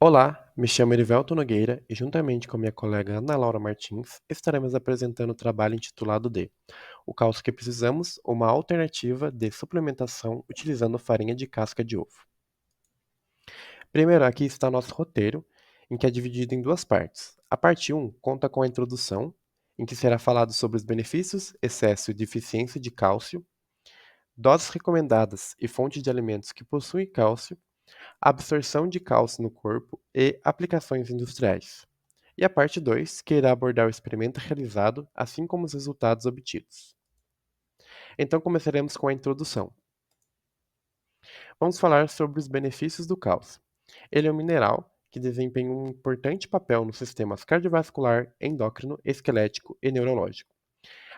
Olá, me chamo Erivelto Nogueira e, juntamente com minha colega Ana Laura Martins, estaremos apresentando o trabalho intitulado de O Cálcio que Precisamos, uma alternativa de suplementação utilizando farinha de casca de ovo. Primeiro, aqui está nosso roteiro, em que é dividido em duas partes. A parte 1 conta com a introdução, em que será falado sobre os benefícios, excesso e deficiência de cálcio, doses recomendadas e fontes de alimentos que possuem cálcio, absorção de cálcio no corpo e aplicações industriais. E a parte 2, que irá abordar o experimento realizado, assim como os resultados obtidos. Então começaremos com a introdução. Vamos falar sobre os benefícios do cálcio. Ele é um mineral que desempenha um importante papel nos sistemas cardiovascular, endócrino, esquelético e neurológico.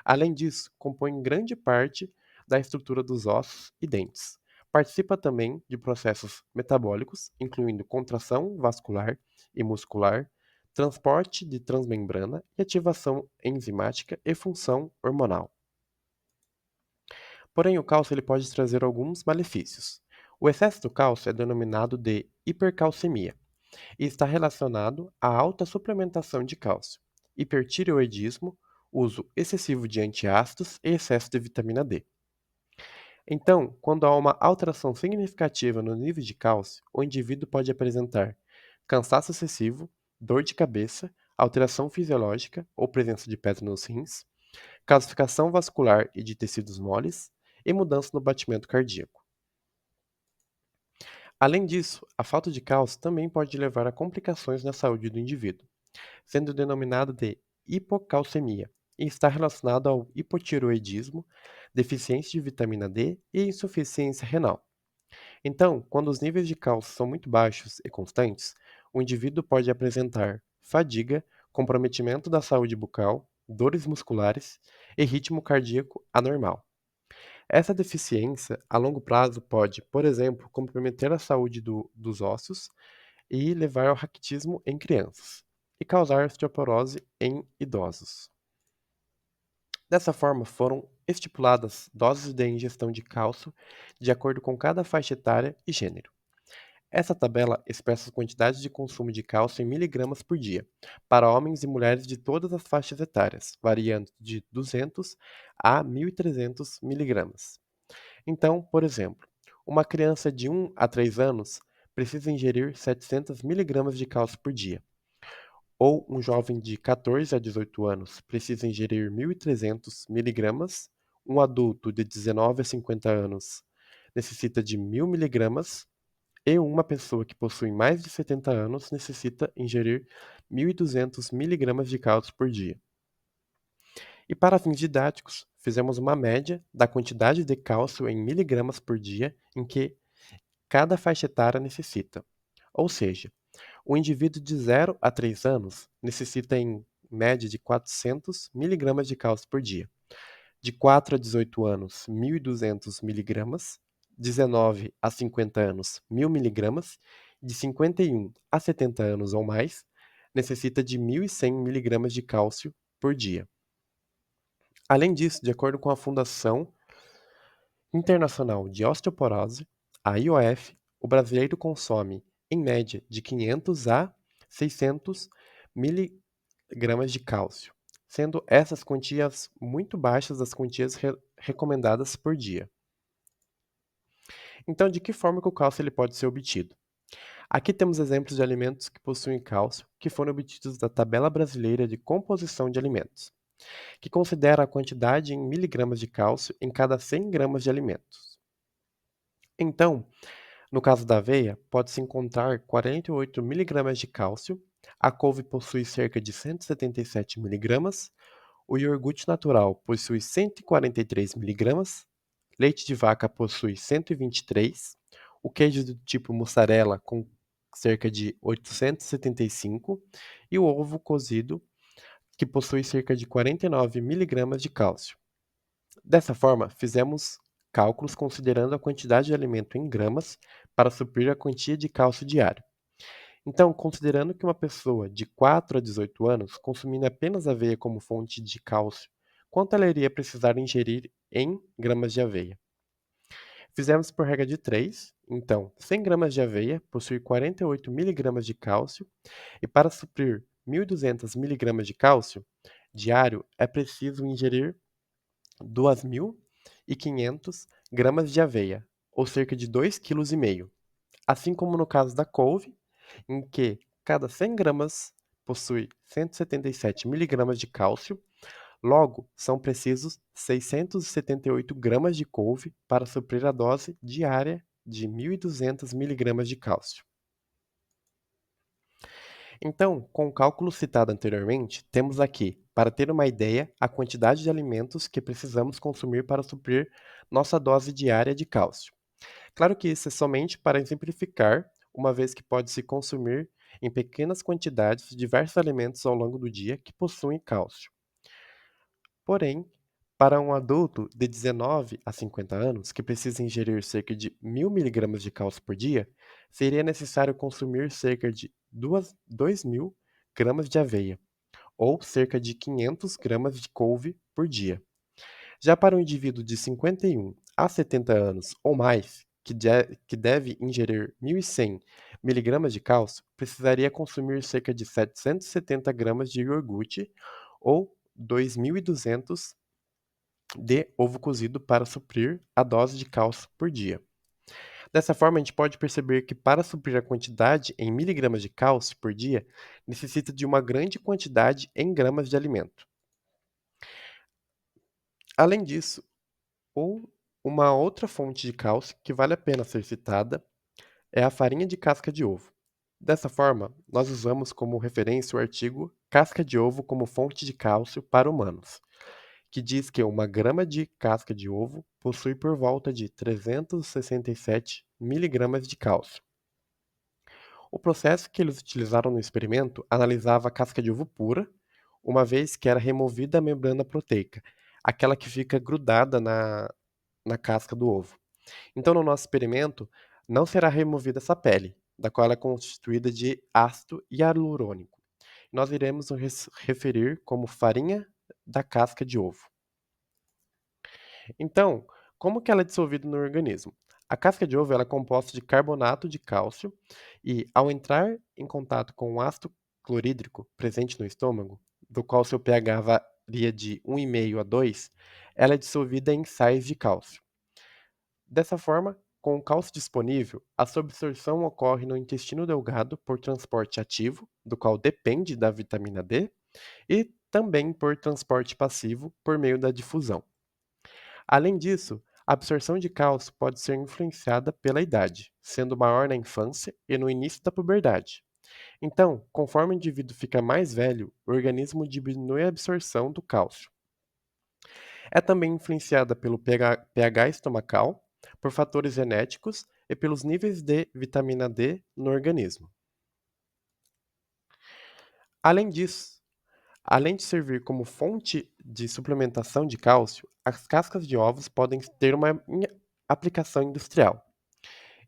Além disso, compõe grande parte da estrutura dos ossos e dentes. Participa também de processos metabólicos, incluindo contração vascular e muscular, transporte de transmembrana e ativação enzimática e função hormonal. Porém, o cálcio ele pode trazer alguns malefícios. O excesso do cálcio é denominado de hipercalcemia e está relacionado à alta suplementação de cálcio, hipertireoidismo, uso excessivo de antiácidos e excesso de vitamina D. Então, quando há uma alteração significativa no nível de cálcio, o indivíduo pode apresentar cansaço excessivo, dor de cabeça, alteração fisiológica ou presença de pedra nos rins, calcificação vascular e de tecidos moles e mudança no batimento cardíaco. Além disso, a falta de cálcio também pode levar a complicações na saúde do indivíduo, sendo denominado de hipocalcemia, e está relacionado ao hipotireoidismo, deficiência de vitamina D e insuficiência renal. Então, quando os níveis de cálcio são muito baixos e constantes, o indivíduo pode apresentar fadiga, comprometimento da saúde bucal, dores musculares e ritmo cardíaco anormal. Essa deficiência, a longo prazo, pode, por exemplo, comprometer a saúde dos ossos e levar ao raquitismo em crianças, e causar osteoporose em idosos. Dessa forma, foram estipuladas doses de ingestão de cálcio de acordo com cada faixa etária e gênero. Essa tabela expressa as quantidades de consumo de cálcio em miligramas por dia, para homens e mulheres de todas as faixas etárias, variando de 200 a 1.300 miligramas. Então, por exemplo, uma criança de 1 a 3 anos precisa ingerir 700 miligramas de cálcio por dia, ou um jovem de 14 a 18 anos precisa ingerir 1.300 miligramas, um adulto de 19 a 50 anos necessita de 1.000 miligramas, e uma pessoa que possui mais de 70 anos necessita ingerir 1.200 miligramas de cálcio por dia. E para fins didáticos, fizemos uma média da quantidade de cálcio em miligramas por dia em que cada faixa etária necessita. Ou seja, o indivíduo de 0 a 3 anos necessita em média de 400 miligramas de cálcio por dia. De 4 a 18 anos, 1.200 miligramas. 19 a 50 anos, 1.000 miligramas. De 51 a 70 anos ou mais, necessita de 1.100 miligramas de cálcio por dia. Além disso, de acordo com a Fundação Internacional de Osteoporose, a IOF, o brasileiro consome, em média, de 500 a 600 miligramas de cálcio, sendo essas quantias muito baixas das quantias recomendadas por dia. Então, de que forma que o cálcio ele pode ser obtido? Aqui temos exemplos de alimentos que possuem cálcio que foram obtidos da Tabela Brasileira de Composição de Alimentos, que considera a quantidade em miligramas de cálcio em cada 100 gramas de alimentos. Então, no caso da aveia, pode-se encontrar 48 miligramas de cálcio, a couve possui cerca de 177 miligramas, o iogurte natural possui 143 miligramas, leite de vaca possui 123, o queijo do tipo mussarela com cerca de 875 e o ovo cozido, que possui cerca de 49 miligramas de cálcio. Dessa forma, fizemos cálculos considerando a quantidade de alimento em gramas para suprir a quantia de cálcio diário. Então, considerando que uma pessoa de 4 a 18 anos, consumindo apenas aveia como fonte de cálcio, quanto ela iria precisar ingerir em gramas de aveia? Fizemos por regra de 3, então 100 gramas de aveia possui 48 miligramas de cálcio e para suprir 1.200 miligramas de cálcio diário é preciso ingerir 2.500 gramas de aveia, ou cerca de 2,5 kg, assim como no caso da couve, em que cada 100 gramas possui 177 miligramas de cálcio. Logo, são precisos 678 gramas de couve para suprir a dose diária de 1.200 miligramas de cálcio. Então, com o cálculo citado anteriormente, temos aqui, para ter uma ideia, a quantidade de alimentos que precisamos consumir para suprir nossa dose diária de cálcio. Claro que isso é somente para exemplificar, uma vez que pode-se consumir em pequenas quantidades diversos alimentos ao longo do dia que possuem cálcio. Porém, para um adulto de 19 a 50 anos que precisa ingerir cerca de 1.000 miligramas de cálcio por dia, seria necessário consumir cerca de 2.000 gramas de aveia, ou cerca de 500 gramas de couve por dia. Já para um indivíduo de 51 a 70 anos ou mais, que deve ingerir 1.100 miligramas de cálcio, precisaria consumir cerca de 770 gramas de iogurte ou 2.200 de ovo cozido para suprir a dose de cálcio por dia. Dessa forma, a gente pode perceber que para suprir a quantidade em miligramas de cálcio por dia, necessita de uma grande quantidade em gramas de alimento. Além disso, ou uma outra fonte de cálcio que vale a pena ser citada é a farinha de casca de ovo. Dessa forma, nós usamos como referência o artigo Casca de ovo como fonte de cálcio para humanos, que diz que 1 grama de casca de ovo possui por volta de 367 miligramas de cálcio. O processo que eles utilizaram no experimento analisava a casca de ovo pura, uma vez que era removida a membrana proteica, aquela que fica grudada na casca do ovo. Então, no nosso experimento, não será removida essa pele, da qual ela é constituída de ácido hialurônico. Nós iremos nos referir como farinha da casca de ovo. Então, como que ela é dissolvida no organismo? A casca de ovo ela é composta de carbonato de cálcio e, ao entrar em contato com o ácido clorídrico presente no estômago, do qual seu pH varia de 1,5 a 2, ela é dissolvida em sais de cálcio. Dessa forma, com o cálcio disponível, a sua absorção ocorre no intestino delgado por transporte ativo, do qual depende da vitamina D, e também por transporte passivo, por meio da difusão. Além disso, a absorção de cálcio pode ser influenciada pela idade, sendo maior na infância e no início da puberdade. Então, conforme o indivíduo fica mais velho, o organismo diminui a absorção do cálcio. É também influenciada pelo pH estomacal, por fatores genéticos e pelos níveis de vitamina D no organismo. Além disso, além de servir como fonte de suplementação de cálcio, as cascas de ovos podem ter uma aplicação industrial.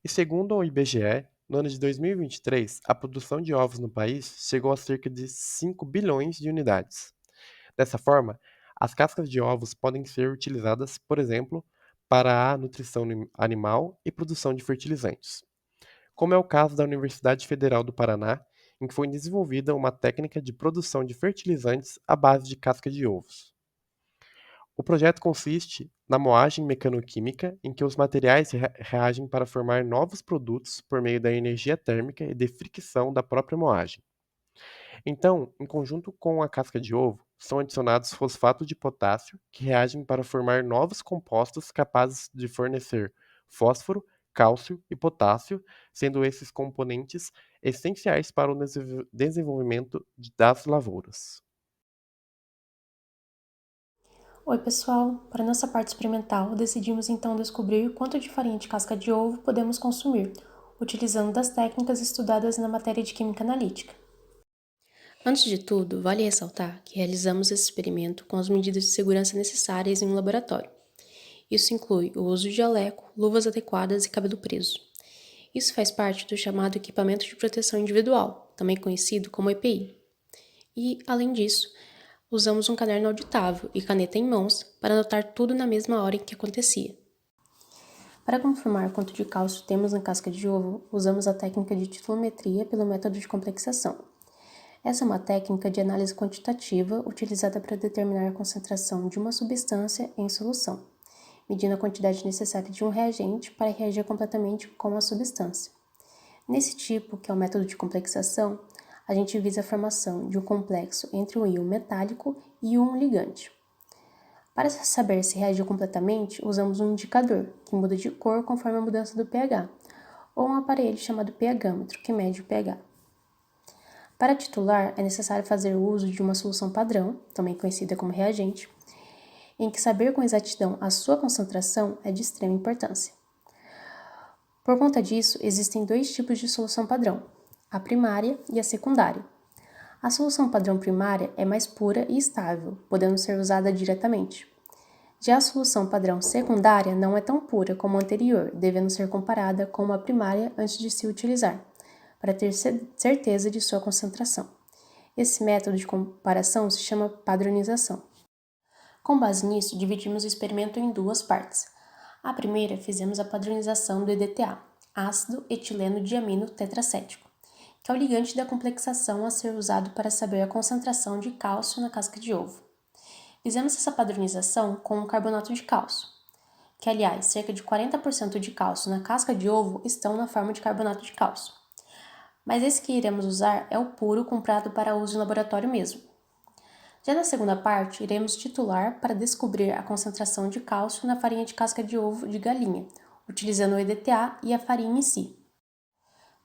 E segundo o IBGE, no ano de 2023, a produção de ovos no país chegou a cerca de 5 bilhões de unidades. Dessa forma, as cascas de ovos podem ser utilizadas, por exemplo, para a nutrição animal e produção de fertilizantes, como é o caso da Universidade Federal do Paraná, em que foi desenvolvida uma técnica de produção de fertilizantes à base de casca de ovos. O projeto consiste na moagem mecanoquímica, em que os materiais reagem para formar novos produtos por meio da energia térmica e de fricção da própria moagem. Então, em conjunto com a casca de ovo, são adicionados fosfato de potássio, que reagem para formar novos compostos capazes de fornecer fósforo, cálcio e potássio, sendo esses componentes essenciais para o desenvolvimento das lavouras. Oi, pessoal! Para nossa parte experimental, decidimos então descobrir quanto de farinha de casca de ovo podemos consumir, utilizando das técnicas estudadas na matéria de Química Analítica. Antes de tudo, vale ressaltar que realizamos esse experimento com as medidas de segurança necessárias em um laboratório. Isso inclui o uso de jaleco, luvas adequadas e cabelo preso. Isso faz parte do chamado Equipamento de Proteção Individual, também conhecido como EPI. E, além disso, usamos um caderno auditável e caneta em mãos para anotar tudo na mesma hora em que acontecia. Para confirmar quanto de cálcio temos na casca de ovo, usamos a técnica de titulometria pelo método de complexação. Essa é uma técnica de análise quantitativa utilizada para determinar a concentração de uma substância em solução, medindo a quantidade necessária de um reagente para reagir completamente com a substância. Nesse tipo, que é o método de complexação, a gente visa a formação de um complexo entre um íon metálico e um ligante. Para saber se reagiu completamente, usamos um indicador, que muda de cor conforme a mudança do pH, ou um aparelho chamado pHmetro, que mede o pH. Para titular, é necessário fazer uso de uma solução padrão, também conhecida como reagente, em que saber com exatidão a sua concentração é de extrema importância. Por conta disso, existem dois tipos de solução padrão, a primária e a secundária. A solução padrão primária é mais pura e estável, podendo ser usada diretamente. Já a solução padrão secundária não é tão pura como a anterior, devendo ser comparada com uma primária antes de se utilizar, para ter certeza de sua concentração. Esse método de comparação se chama padronização. Com base nisso, dividimos o experimento em duas partes. A primeira, fizemos a padronização do EDTA, ácido etileno diamino tetracético, que é o ligante da complexação a ser usado para saber a concentração de cálcio na casca de ovo. Fizemos essa padronização com o carbonato de cálcio, que aliás, cerca de 40% de cálcio na casca de ovo estão na forma de carbonato de cálcio. Mas esse que iremos usar é o puro comprado para uso em laboratório mesmo. Já na segunda parte, iremos titular para descobrir a concentração de cálcio na farinha de casca de ovo de galinha, utilizando o EDTA e a farinha em si.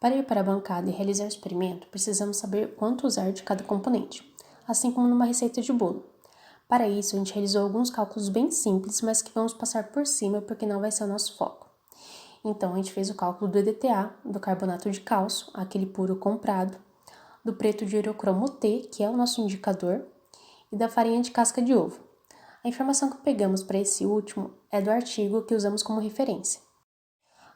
Para ir para a bancada e realizar o experimento, precisamos saber quanto usar de cada componente, assim como numa receita de bolo. Para isso, a gente realizou alguns cálculos bem simples, mas que vamos passar por cima porque não vai ser o nosso foco. Então, a gente fez o cálculo do EDTA, do carbonato de cálcio, aquele puro comprado, do preto de eurocromo T, que é o nosso indicador, e da farinha de casca de ovo. A informação que pegamos para esse último é do artigo que usamos como referência.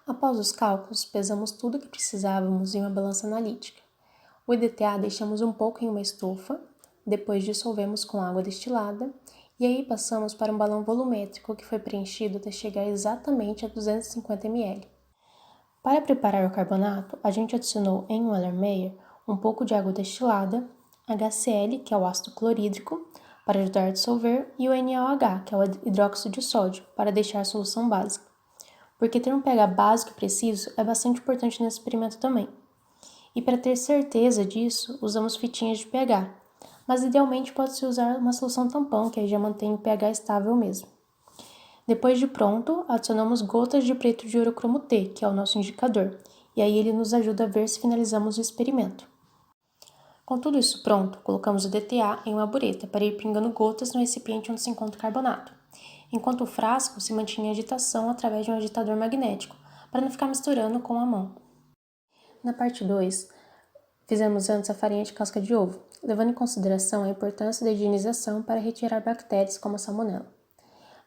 Após os cálculos, pesamos tudo o que precisávamos em uma balança analítica. O EDTA deixamos um pouco em uma estofa, depois dissolvemos com água destilada e aí passamos para um balão volumétrico que foi preenchido até chegar exatamente a 250 ml. Para preparar o carbonato, a gente adicionou em um Erlenmeyer um pouco de água destilada, HCl, que é o ácido clorídrico, para ajudar a dissolver, e o NaOH, que é o hidróxido de sódio, para deixar a solução básica. Porque ter um pH básico e preciso é bastante importante nesse experimento também. E para ter certeza disso, usamos fitinhas de pH, mas idealmente pode-se usar uma solução tampão, que aí já mantém o pH estável mesmo. Depois de pronto, adicionamos gotas de preto de eurocromo T, que é o nosso indicador, e aí ele nos ajuda a ver se finalizamos o experimento. Com tudo isso pronto, colocamos o DTA em uma bureta para ir pingando gotas no recipiente onde se encontra o carbonato, enquanto o frasco se mantinha em agitação através de um agitador magnético, para não ficar misturando com a mão. Na parte 2, fizemos antes a farinha de casca de ovo, levando em consideração a importância da higienização para retirar bactérias como a salmonela.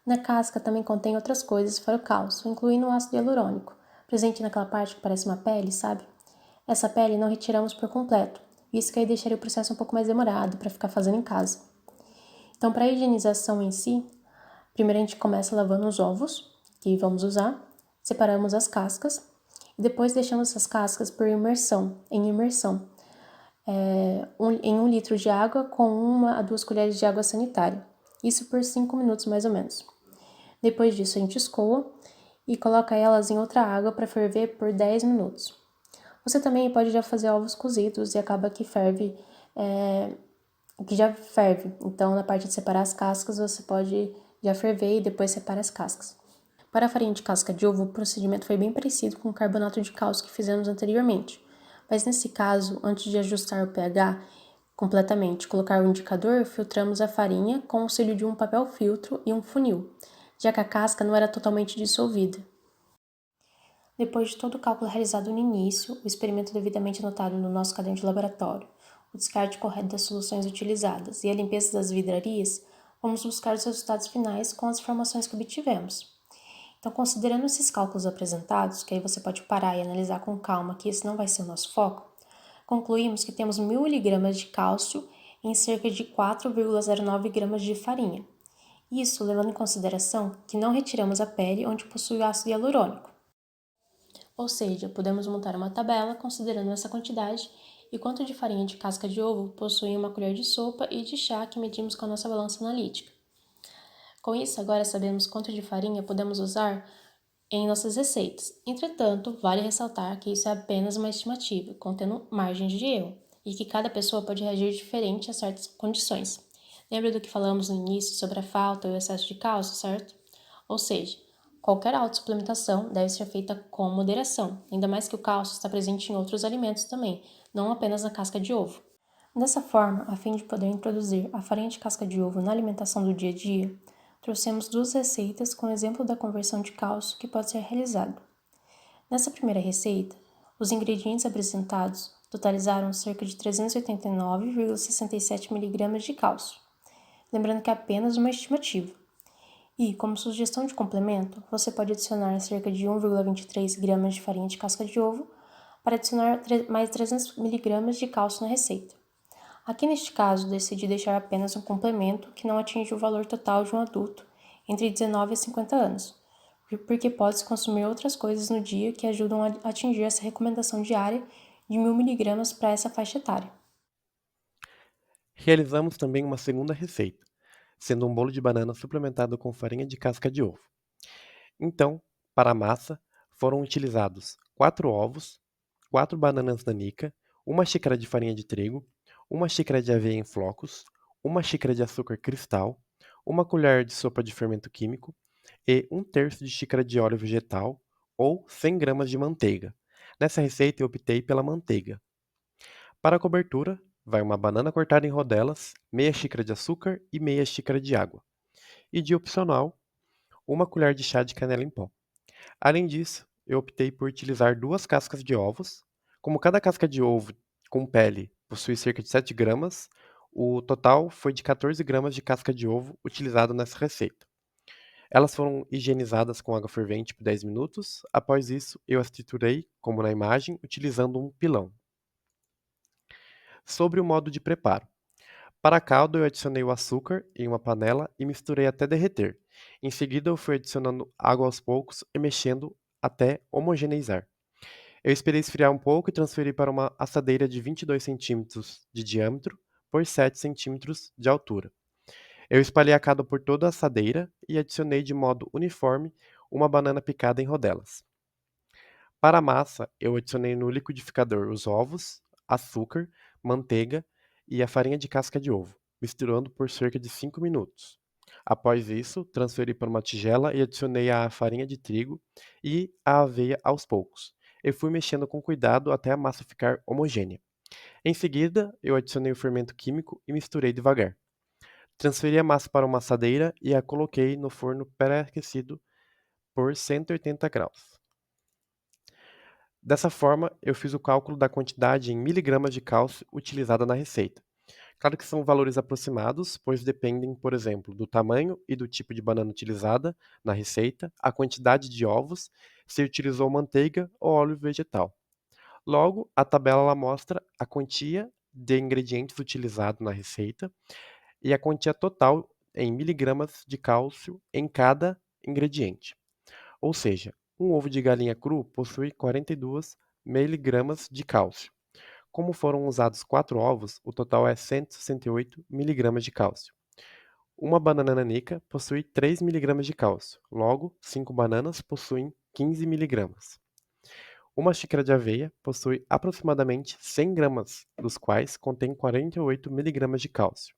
Na casca também contém outras coisas fora o cálcio, incluindo o ácido hialurônico, presente naquela parte que parece uma pele, sabe? Essa pele não retiramos por completo, isso que aí deixaria o processo um pouco mais demorado para ficar fazendo em casa. Então, para a higienização em si, primeiro a gente começa lavando os ovos, que vamos usar, separamos as cascas, e depois deixamos essas cascas por imersão, em 1 litro de água com 1 a 2 colheres de água sanitária, isso por 5 minutos mais ou menos. Depois disso a gente escoa e coloca elas em outra água para ferver por 10 minutos. Você também pode já fazer ovos cozidos e acaba que ferve, que já ferve. Então na parte de separar as cascas você pode já ferver e depois separa as cascas. Para a farinha de casca de ovo, o procedimento foi bem parecido com o carbonato de cálcio que fizemos anteriormente, mas nesse caso, antes de ajustar o pH completamente, colocar o indicador, filtramos a farinha com o auxílio de um papel filtro e um funil, já que a casca não era totalmente dissolvida. Depois de todo o cálculo realizado no início, o experimento devidamente anotado no nosso caderno de laboratório, o descarte correto das soluções utilizadas e a limpeza das vidrarias, vamos buscar os resultados finais com as informações que obtivemos. Então, considerando esses cálculos apresentados, que aí você pode parar e analisar com calma que esse não vai ser o nosso foco, concluímos que temos 1.000 mg de cálcio em cerca de 4,09 gramas de farinha. Isso levando em consideração que não retiramos a pele onde possui o ácido hialurônico. Ou seja, podemos montar uma tabela considerando essa quantidade e quanto de farinha de casca de ovo possui uma colher de sopa e de chá que medimos com a nossa balança analítica. Com isso, agora sabemos quanto de farinha podemos usar em nossas receitas. Entretanto, vale ressaltar que isso é apenas uma estimativa, contendo margens de erro, e que cada pessoa pode reagir diferente a certas condições. Lembra do que falamos no início sobre a falta ou o excesso de cálcio, certo? Ou seja, qualquer autossuplementação deve ser feita com moderação, ainda mais que o cálcio está presente em outros alimentos também, não apenas na casca de ovo. Dessa forma, a fim de poder introduzir a farinha de casca de ovo na alimentação do dia a dia, trouxemos duas receitas com exemplo da conversão de cálcio que pode ser realizado. Nessa primeira receita, os ingredientes apresentados totalizaram cerca de 389,67 mg de cálcio, lembrando que é apenas uma estimativa. E, como sugestão de complemento, você pode adicionar cerca de 1,23 gramas de farinha de casca de ovo para adicionar mais 300 mg de cálcio na receita. Aqui neste caso, decidi deixar apenas um complemento que não atinge o valor total de um adulto entre 19 e 50 anos, porque pode-se consumir outras coisas no dia que ajudam a atingir essa recomendação diária de 1000 mg para essa faixa etária. Realizamos também uma segunda receita, sendo um bolo de banana suplementado com farinha de casca de ovo. Então, para a massa, foram utilizados 4 ovos, 4 bananas nanica, uma xícara de farinha de trigo, uma xícara de aveia em flocos, uma xícara de açúcar cristal, uma colher de sopa de fermento químico e 1/3 de xícara de óleo vegetal ou 100 gramas de manteiga. Nessa receita eu optei pela manteiga. Para a cobertura, vai uma banana cortada em rodelas, meia xícara de açúcar e meia xícara de água. E de opcional, uma colher de chá de canela em pó. Além disso, eu optei por utilizar 2 cascas de ovos. Como cada casca de ovo com pele possui cerca de 7 gramas, o total foi de 14 gramas de casca de ovo utilizado nessa receita. Elas foram higienizadas com água fervente por 10 minutos. Após isso, eu as triturei, como na imagem, utilizando um pilão. Sobre o modo de preparo. Para a calda, eu adicionei o açúcar em uma panela e misturei até derreter. Em seguida, eu fui adicionando água aos poucos e mexendo até homogeneizar. Eu esperei esfriar um pouco e transferi para uma assadeira de 22 centímetros de diâmetro por 7 centímetros de altura. Eu espalhei a calda por toda a assadeira e adicionei de modo uniforme uma banana picada em rodelas. Para a massa, eu adicionei no liquidificador os ovos, açúcar, manteiga e a farinha de casca de ovo, misturando por cerca de 5 minutos. Após isso, transferi para uma tigela e adicionei a farinha de trigo e a aveia aos poucos. Eu fui mexendo com cuidado até a massa ficar homogênea. Em seguida, eu adicionei o fermento químico e misturei devagar. Transferi a massa para uma assadeira e a coloquei no forno pré-aquecido por 180 graus. Dessa forma, eu fiz o cálculo da quantidade em miligramas de cálcio utilizada na receita. Claro que são valores aproximados, pois dependem, por exemplo, do tamanho e do tipo de banana utilizada na receita, a quantidade de ovos, se utilizou manteiga ou óleo vegetal. Logo, a tabela ela mostra a quantia de ingredientes utilizado na receita e a quantia total em miligramas de cálcio em cada ingrediente. Ou seja, um ovo de galinha cru possui 42 miligramas de cálcio. Como foram usados 4 ovos, o total é 168 miligramas de cálcio. Uma banana nanica possui 3 miligramas de cálcio, logo, 5 bananas possuem 15 miligramas. Uma xícara de aveia possui aproximadamente 100 gramas, dos quais contém 48 miligramas de cálcio.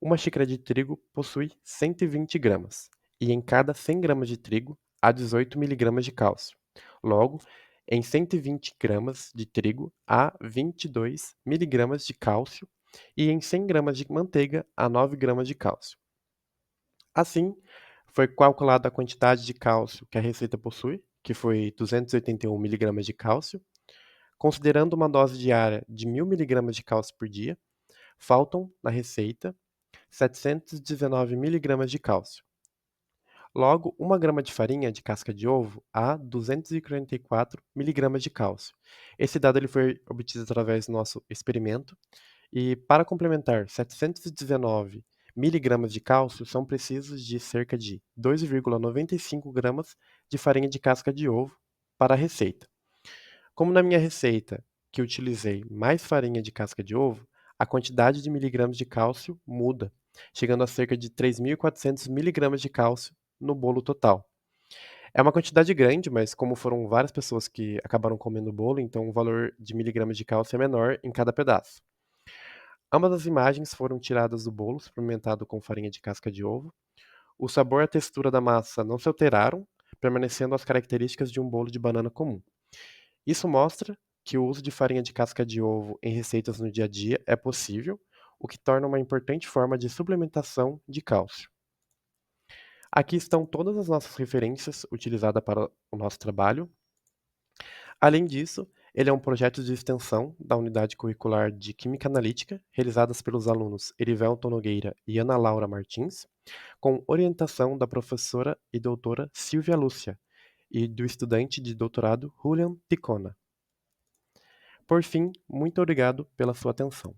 Uma xícara de trigo possui 120 gramas, e em cada 100 gramas de trigo há 18 miligramas de cálcio. Logo, em 120 gramas de trigo há 22 miligramas de cálcio e em 100 gramas de manteiga há 9 gramas de cálcio. Assim, foi calculada a quantidade de cálcio que a receita possui, que foi 281 miligramas de cálcio. Considerando uma dose diária de 1000 miligramas de cálcio por dia, faltam na receita 719 miligramas de cálcio. Logo, 1 grama de farinha de casca de ovo há 244 miligramas de cálcio. Esse dado ele foi obtido através do nosso experimento e para complementar 719 miligramas de cálcio são precisos de cerca de 2,95 gramas de farinha de casca de ovo para a receita. Como na minha receita, que utilizei mais farinha de casca de ovo, a quantidade de miligramas de cálcio muda, chegando a cerca de 3.400 miligramas de cálcio no bolo total. É uma quantidade grande, mas como foram várias pessoas que acabaram comendo o bolo, então o valor de miligramas de cálcio é menor em cada pedaço. Ambas as imagens foram tiradas do bolo experimentado com farinha de casca de ovo. O sabor e a textura da massa não se alteraram, permanecendo as características de um bolo de banana comum. Isso mostra que o uso de farinha de casca de ovo em receitas no dia a dia é possível, o que torna uma importante forma de suplementação de cálcio. Aqui estão todas as nossas referências utilizadas para o nosso trabalho. Além disso, ele é um projeto de extensão da Unidade Curricular de Química Analítica, realizadas pelos alunos Erivelton Nogueira e Ana Laura Martins, com orientação da professora e doutora Silvia Lúcia e do estudante de doutorado Julian Ticona. Por fim, muito obrigado pela sua atenção.